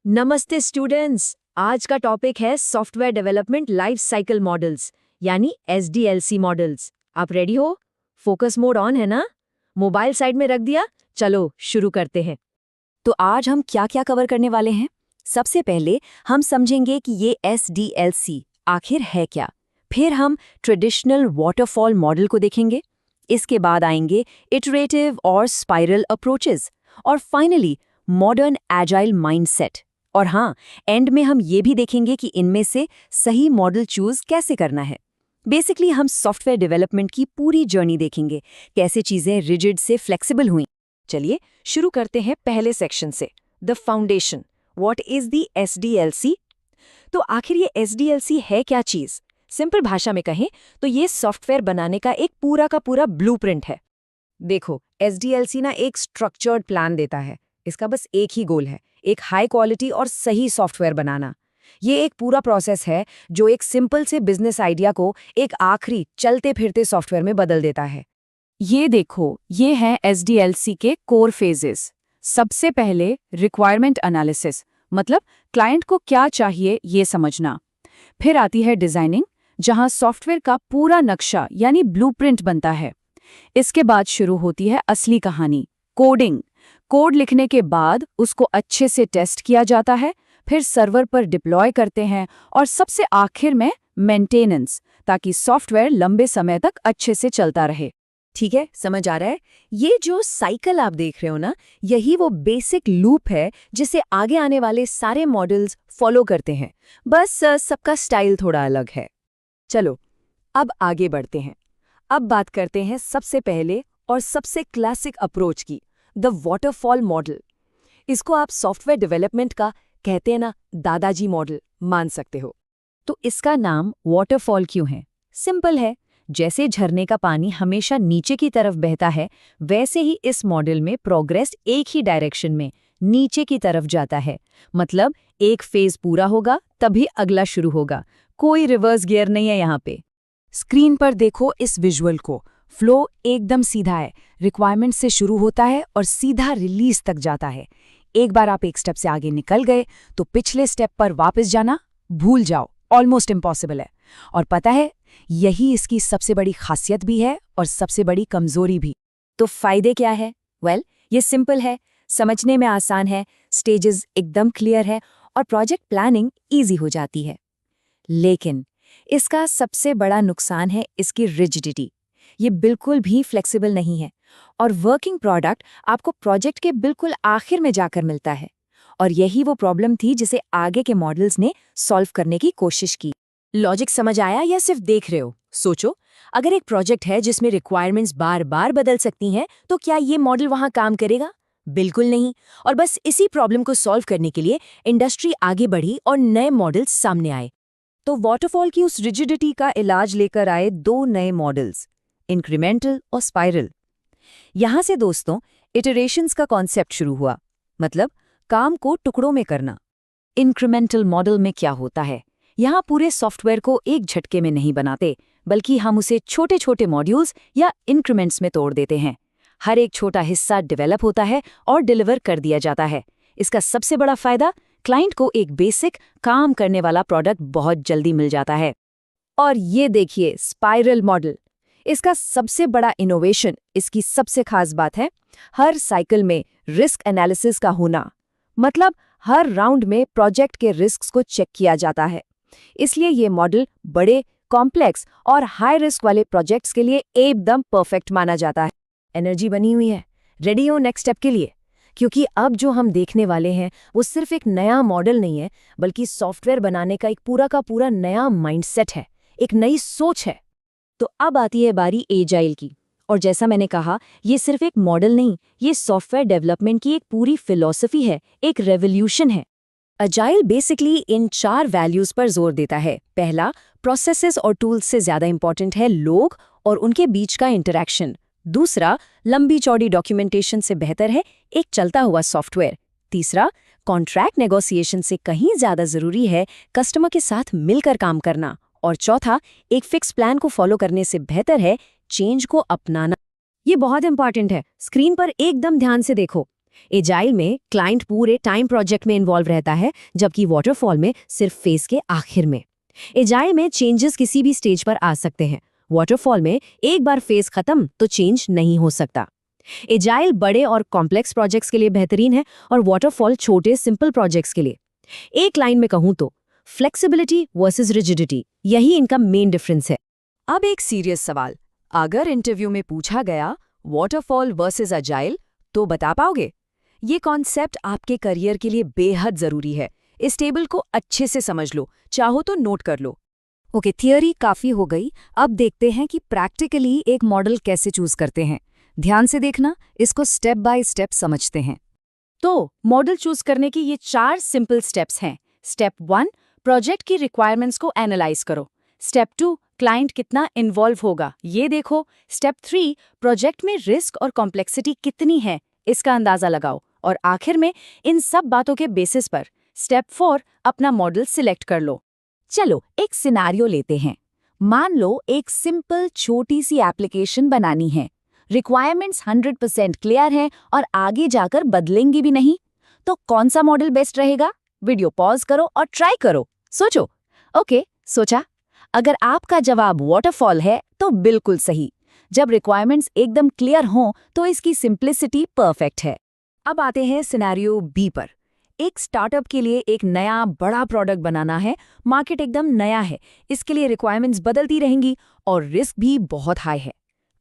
नमस्ते स्टूडेंट्स। आज का टॉपिक है software development life cycle models यानी SDLC मॉडल्स। आप रेडी हो? फोकस मोड ऑन है ना? मोबाइल साइड में रख दिया? चलो शुरू करते हैं। तो आज हम क्या क्या कवर करने वाले हैं? सबसे पहले हम समझेंगे कि ये SDLC आखिर है क्या। फिर हम ट्रेडिशनल वाटरफॉल मॉडल को देखेंगे। इसके बाद आएंगे इटरेटिव और स्पाइरल अप्रोचेस और फाइनली मॉडर्न एजाइल माइंडसेट। और हाँ, एंड में हम ये भी देखेंगे कि इनमें से सही मॉडल चूज कैसे करना है। बेसिकली हम सॉफ्टवेयर डेवलपमेंट की पूरी जर्नी देखेंगे, कैसे चीजें रिजिड से फ्लेक्सिबल हुई। चलिए शुरू करते हैं पहले सेक्शन से, the foundation. What is the SDLC? तो आखिर ये SDLC है क्या चीज? सिंपल भाषा में कहें तो ये सॉफ्टवेयर बनाने का एक पूरा का पूरा ब्लूप्रिंट है। देखो, SDLC ना एक स्ट्रक्चर्ड प्लान देता है। इसका बस एक ही गोल है, एक हाई क्वालिटी और सही सॉफ्टवेयर बनाना। ये एक पूरा प्रोसेस है जो एक सिंपल से बिजनेस आइडिया को एक आखिरी चलते फिरते सॉफ्टवेयर में बदल देता है। ये देखो, ये हैं SDLC के कोर फेजेस। सबसे पहले रिक्वायरमेंट एनालिसिस, मतलब क्लाइंट को क्या चाहिए ये समझना। फिर आती है डिजाइनिंग, जहां सॉफ्टवेयर का पूरा नक्शा यानी ब्लूप्रिंट बनता है। इसके बाद शुरू होती है असली कहानी, कोडिंग। कोड लिखने के बाद उसको अच्छे से टेस्ट किया जाता है, फिर सर्वर पर डिप्लॉय करते हैं और सबसे आखिर में मेंटेनेंस, ताकि सॉफ्टवेयर लंबे समय तक अच्छे से चलता रहे। ठीक है, समझ आ रहा है? ये जो साइकिल आप देख रहे हो ना, यही वो बेसिक लूप है जिसे आगे आने वाले सारे मॉडल्स फॉलो करते हैं। बस सबका स्टाइल थोड़ा अलग है। चलो अब आगे बढ़ते हैं। अब बात करते हैं सबसे पहले और सबसे क्लासिक अप्रोच की, द वाटरफॉल मॉडल। इसको आप सॉफ्टवेयर डेवलपमेंट का कहते हैं ना दादाजी मॉडल मान सकते हो। तो इसका नाम वाटरफॉल क्यों है? सिंपल है, जैसे झरने का पानी हमेशा नीचे की तरफ बहता है, वैसे ही इस मॉडल में प्रोग्रेस एक ही डायरेक्शन में नीचे की तरफ जाता है। मतलब एक फेज पूरा होगा तभी अगला शुरू होगा, कोई रिवर्स गियर नहीं है यहाँ पे। स्क्रीन पर देखो इस विजुअल को। फ्लो एकदम सीधा है, रिक्वायरमेंट से शुरू होता है और सीधा रिलीज तक जाता है। एक बार आप एक स्टेप से आगे निकल गए तो पिछले स्टेप पर वापस जाना भूल जाओ, ऑलमोस्ट इम्पॉसिबल है। और पता है, यही इसकी सबसे बड़ी खासियत भी है और सबसे बड़ी कमजोरी भी। तो फायदे क्या है? ये सिंपल है, समझने में आसान है, स्टेजेस एकदम क्लियर है और प्रोजेक्ट प्लानिंग ईजी हो जाती है। लेकिन इसका सबसे बड़ा नुकसान है इसकी रिजिडिटी। ये बिल्कुल भी फ्लेक्सिबल नहीं है और वर्किंग प्रोडक्ट आपको प्रोजेक्ट के बिल्कुल आखिर में जाकर मिलता है। और यही वो प्रॉब्लम थी जिसे आगे के मॉडल्स ने सॉल्व करने की कोशिश की। लॉजिक समझ आया या सिर्फ देख रहे हो? सोचो, अगर एक प्रोजेक्ट है जिसमें रिक्वायरमेंट्स बार बार बदल सकती हैं, तो क्या ये मॉडल वहां काम करेगा? बिल्कुल नहीं। और बस इसी प्रॉब्लम को सॉल्व करने के लिए इंडस्ट्री आगे बढ़ी और नए मॉडल्स सामने आए। तो वाटरफॉल की उस रिजिडिटी का इलाज लेकर आए दो नए मॉडल्स, इंक्रीमेंटल और स्पाइरल। यहां से दोस्तों इटरेशंस का कॉन्सेप्ट शुरू हुआ, मतलब काम को टुकड़ों में करना। इंक्रीमेंटल मॉडल में क्या होता है? यहाँ पूरे सॉफ्टवेयर को एक झटके में नहीं बनाते, बल्कि हम उसे छोटे छोटे मॉड्यूल्स या इंक्रीमेंट्स में तोड़ देते हैं। हर एक छोटा हिस्सा डेवलप होता है और डिलीवर कर दिया जाता है। इसका सबसे बड़ा फायदा, क्लाइंट को एक बेसिक काम करने वाला प्रोडक्ट बहुत जल्दी मिल जाता है। और ये देखिए स्पाइरल मॉडल, इसका सबसे बड़ा इनोवेशन, इसकी सबसे खास बात है हर साइकिल में रिस्क एनालिसिस का होना। मतलब हर राउंड में प्रोजेक्ट के रिस्क्स को चेक किया जाता है। इसलिए ये मॉडल बड़े, कॉम्प्लेक्स और हाई रिस्क वाले प्रोजेक्ट्स के लिए एकदम परफेक्ट माना जाता है। एनर्जी बनी हुई है, रेडी हो नेक्स्ट स्टेप के लिए? क्योंकि अब जो हम देखने वाले हैं वो सिर्फ एक नया मॉडल नहीं है, बल्कि सॉफ्टवेयर बनाने का एक पूरा का पूरा नया माइंडसेट है, एक नई सोच है। तो अब आती है बारी एजाइल की। और जैसा मैंने कहा, ये सिर्फ एक मॉडल नहीं, ये सॉफ्टवेयर डेवलपमेंट की एक पूरी फिलॉसफी है, एक रेवोल्यूशन है। अजाइल बेसिकली इन 4 वैल्यूज पर जोर देता है। पहला, प्रोसेसेस और टूल्स से ज्यादा इंपॉर्टेंट है लोग और उनके बीच का इंटरैक्शन। दूसरा, लंबी चौड़ी डॉक्यूमेंटेशन से बेहतर है एक चलता हुआ सॉफ्टवेयर। तीसरा, कॉन्ट्रैक्ट नेगोशिएशन से कहीं ज्यादा जरूरी है कस्टमर के साथ मिलकर काम करना। और चौथा, एक फिक्स प्लान को फॉलो करने से बेहतर है चेंज को अपनाना। ये बहुत इंपॉर्टेंट है, स्क्रीन पर एकदम ध्यान से देखो। एजाइल में क्लाइंट पूरे टाइम प्रोजेक्ट में इन्वॉल्व रहता है, जबकि वाटरफॉल में सिर्फ फेज के आखिर में। एजाइल में चेंजेस किसी भी स्टेज पर आ सकते हैं, वाटरफॉल में एक बार फेज खत्म तो चेंज नहीं हो सकता। एजाइल बड़े और कॉम्प्लेक्स प्रोजेक्ट्स के लिए बेहतरीन है और वाटरफॉल छोटे सिंपल प्रोजेक्ट्स के लिए। एक लाइन में कहूं तो फ्लेक्सिबिलिटी वर्सेस रिजिडिटी, यही इनका मेन डिफरेंस है। अब एक सीरियस सवाल, अगर इंटरव्यू में पूछा गया वाटरफॉल वर्सेस अजाइल, तो बता पाओगे? ये कॉन्सेप्ट आपके करियर के लिए बेहद जरूरी है। इस टेबल को अच्छे से समझ लो, चाहो तो नोट कर लो। ओके, थियरी काफी हो गई, अब देखते हैं कि प्रैक्टिकली एक मॉडल कैसे चूज करते हैं। ध्यान से देखना, इसको स्टेप बाय स्टेप समझते हैं। तो मॉडल चूज करने की ये 4 सिंपल स्टेप्स हैं। स्टेप 1, प्रोजेक्ट की रिक्वायरमेंट्स को एनालाइज करो। स्टेप 2, क्लाइंट कितना इन्वॉल्व होगा, ये देखो। स्टेप 3, प्रोजेक्ट में रिस्क और कॉम्प्लेक्सिटी कितनी है, इसका अंदाजा लगाओ। और आखिर में इन सब बातों के बेसिस पर स्टेप 4, अपना मॉडल सिलेक्ट कर लो। चलो एक सिनारियो लेते हैं। मान लो एक सिंपल छोटी सी एप्लीकेशन बनानी है, रिक्वायरमेंट्स 100% क्लियर हैं और आगे जाकर बदलेंगी भी नहीं। तो कौन सा मॉडल बेस्ट रहेगा? वीडियो पॉज करो और ट्राई करो, सोचो। ओके, सोचा? अगर आपका जवाब वाटरफॉल है तो बिल्कुल सही। जब रिक्वायरमेंट्स एकदम क्लियर हों तो इसकी सिंप्लिसिटी परफेक्ट है। अब आते हैं सिनेरियो बी पर। एक स्टार्टअप के लिए एक नया बड़ा प्रोडक्ट बनाना है, मार्केट एकदम नया है, इसके लिए रिक्वायरमेंट्स बदलती रहेंगी और रिस्क भी बहुत हाई है।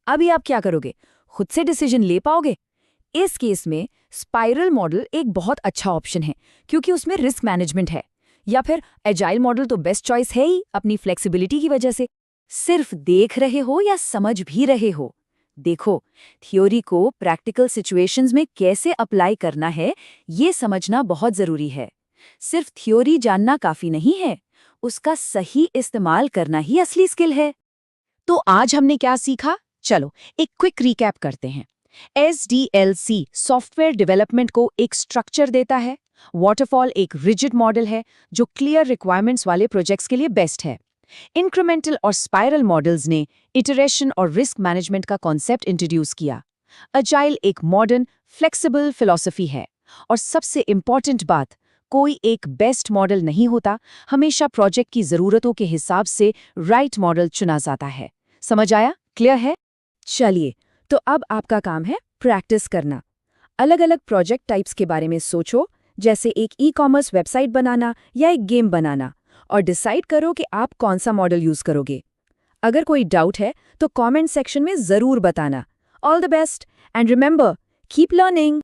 अभी आप क्या करोगे? खुद से डिसीजन ले पाओगे? इस केस में स्पाइरल मॉडल एक बहुत अच्छा ऑप्शन है, क्योंकि उसमें रिस्क मैनेजमेंट है। या फिर एजाइल मॉडल तो बेस्ट चॉइस है ही अपनी फ्लेक्सिबिलिटी की वजह से। सिर्फ देख रहे हो या समझ भी रहे हो? देखो, थ्योरी को प्रैक्टिकल सिचुएशंस में कैसे अप्लाई करना है, ये समझना बहुत जरूरी है। सिर्फ थ्योरी जानना काफी नहीं है, उसका सही इस्तेमाल करना ही असली स्किल है। तो आज हमने क्या सीखा? चलो एक क्विक रिकैप करते हैं। SDLC सॉफ्टवेयर डेवलपमेंट को एक स्ट्रक्चर देता है। वाटरफॉल एक रिजिड मॉडल है जो क्लियर रिक्वायरमेंट्स वाले प्रोजेक्ट्स के लिए बेस्ट है। इंक्रीमेंटल और स्पाइरल मॉडल्स ने इटरेशन और रिस्क मैनेजमेंट का कॉन्सेप्ट इंट्रोड्यूस किया। अजाइल एक मॉडर्न, फ्लेक्सिबल फिलॉसफी है। और सबसे इंपॉर्टेंट बात, कोई एक बेस्ट मॉडल नहीं होता, हमेशा प्रोजेक्ट की ज़रूरतों के हिसाब से राइट मॉडल चुना जाता है। समझ आया? क्लियर है? चलिए, तो अब आपका काम है प्रैक्टिस करना। अलग अलग प्रोजेक्ट टाइप्स के बारे में सोचो, जैसे एक ई-कॉमर्स वेबसाइट बनाना या एक गेम बनाना, और डिसाइड करो कि आप कौन सा मॉडल यूज करोगे। अगर कोई डाउट है तो कमेंट सेक्शन में जरूर बताना। All the best and remember, keep learning.